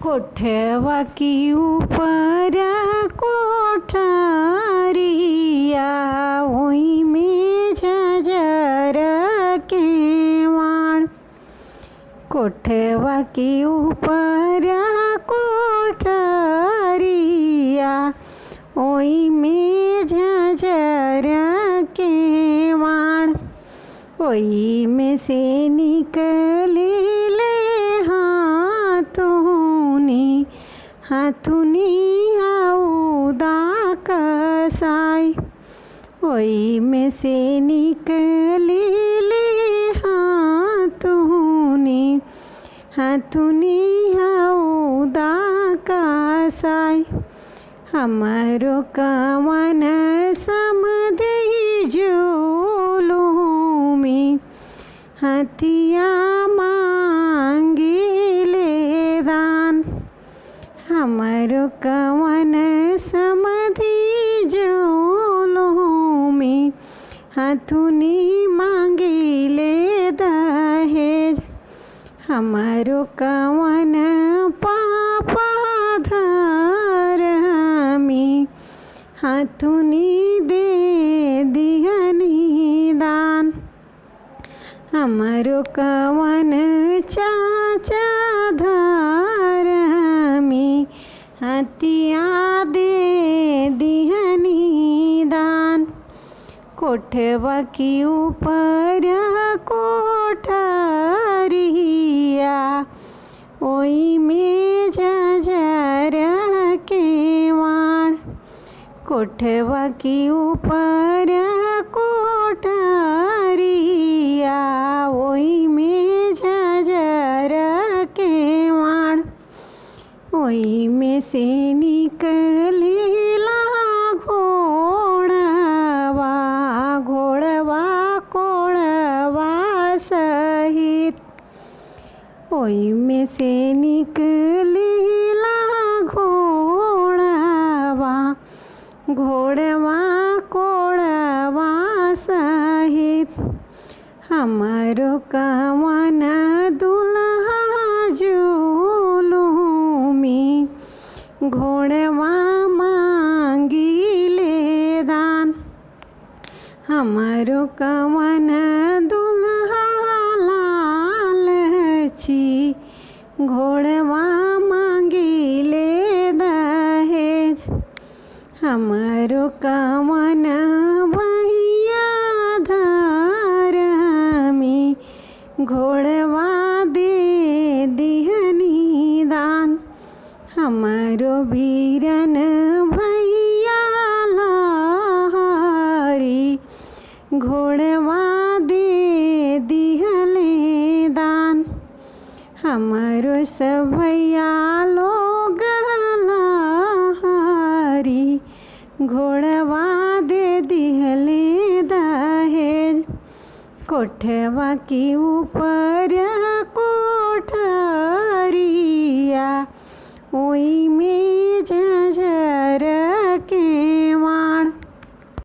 कोठवा की ऊपर कोठरिया ओई में झजर केवाड़। कोठवा की ऊपर कोठरिया ओई में झजर केवाड़। ओई में से निकले हाथुनी आउदा कसाई। ओई में से निकले हाथुनी आउदा कसाई। हमारो कवन समधि जुलूमी हथिया मांगिले दान। हमारो कवन समधि जुलूमी हथुनी मांगिले दहेज। हमारो कवन पापा धरमी हथुनी दे दिहनी दान। हमारो कवन चाचा धरमी हथिया दे दिहनी दान। कोठवा की ऊपर कोठरिया ओई में झजर केवाड़। कोठवा की ऊपर कोठरिया ओई में झजर केवाड़। ओई में से निकलेला घोड़वा कोड़वा सहित। ओई में से निकलेला घोड़वा कोड़वा सहित। हमारो कवन दुल्हा जुलूमी घोड़वा मांगिले दान। हमारो कवन दुल्हा लालची घोड़वा मांगिले दहेज। हमारो कवन भैया धरमी घोड़वा दे दिहनी दान। हमारो वीरन भैया लहरी घोड़वा दे दिहले दान। हमारो सब भैया लोग लहरी घोड़वा दे दिहले दहेज। कोठवा की ऊपर